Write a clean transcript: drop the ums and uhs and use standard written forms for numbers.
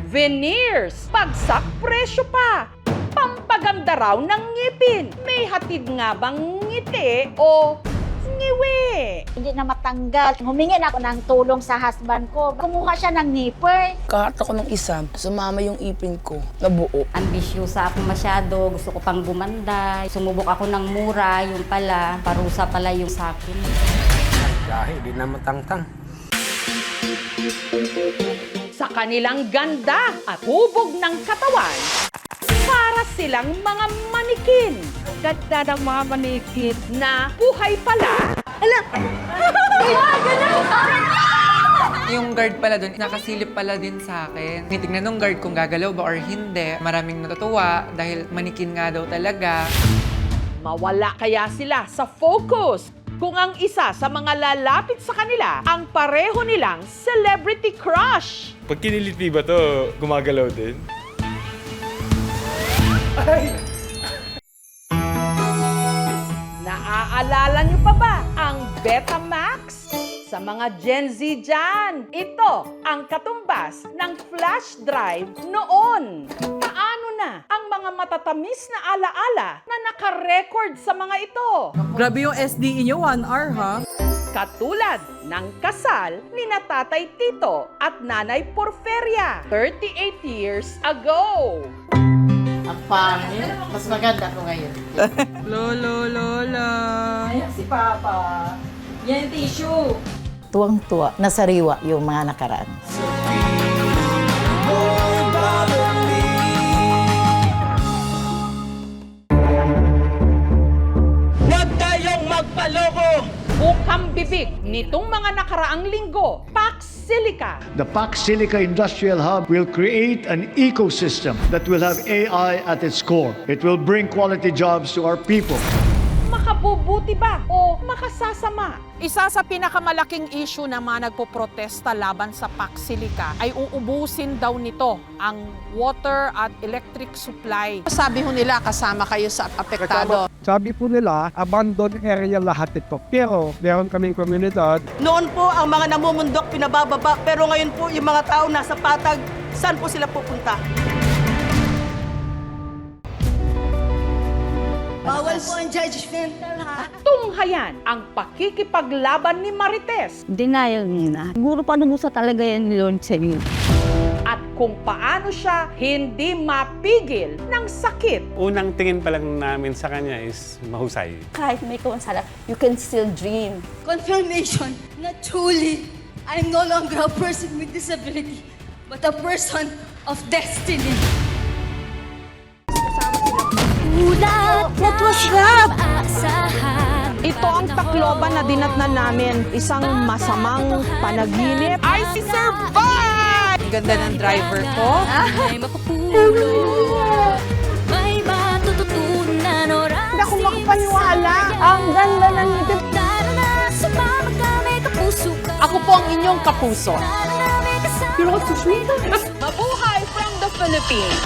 Veneers, bagsak presyo pa. Pampaganda raw ng ngipin. May hatid nga bang ngiti o ngiwi? Hindi na matanggal. Humingi na ako ng tulong sa husband ko. Kumuha siya ng nipper. Kakat ako ng isa, sumama yung ipin ko, nabuo. Ambisyosa ako masyado, gusto ko pang gumanda. Sumubok ako ng mura, yung pala, parusa pala yung sa akin. Dahil di na matangtang. Sa kanilang ganda at hubog ng katawan, para silang mga manikin. Ganda ng mga manikin na buhay pala. Yung guard pala doon, nakasilip pala din sa akin. Tinitignan nung guard kung gagalaw ba or hindi. Maraming natutuwa dahil manikin nga daw talaga. Mawala kaya sila sa focus kung ang isa sa mga lalapit sa kanila ang pareho nilang celebrity crush. Pag kiniliti ba to, gumagalaw din? Naaalala niyo pa ba ang Betamax? Sa mga Gen Z dyan, ito ang katumbas ng flash drive noon. Paano na ang mga matatamis na alaala na nakarecord sa mga ito? Grabe yung SDE nyo, 1 hour ha? Katulad ng kasal ni na Tatay Tito at Nanay Porferia 38 years ago. Ang pangit. Mas maganda ko ngayon. Lolo, lola. Ayan si Papa. Yan yung tissue. Tuwang-tuwa, nasariwa yung mga nakaraan. Huwag tayong magpaloko! Bukang bibig nitong mga nakaraang linggo, Pax Silica. The Pax Silica Industrial Hub will create an ecosystem that will have AI at its core. It will bring quality jobs to our people. Makabubuti ba o makasasama? Isa sa pinakamalaking issue ng mga nagpoprotesta laban sa Pax Silica ay uubusin daw nito ang water at electric supply. Sabi ho nila kasama kayo sa apektado. Sabi po nila, abandoned area lahat ito. Pero meron kaming komunidad. Noon po ang mga namumundok pinabababa, pero ngayon po yung mga tao nasa patag, saan po sila pupunta? Bawal po ang judgmental ha. Tunghayan ang pakikipaglaban ni Marites Denial nila. Siguro panubusa talaga yan ni Lord sa inyo. at kung paano siya hindi mapigil ng sakit. Unang tingin pa lang namin sa kanya is mahusay. Kahit may kawansala, you can still dream. Confirmation na truly, I'm no longer a person with disability, but a person of destiny. That was love! Ito ang Tacloban na dinatnan namin. Isang masamang panaginip. I survive! Ang ganda ng driver ko. Hindi ako makapaniwala. Ang ganda ng ngipin. Ako po ang inyong kapuso. Mabuhay from the Philippines!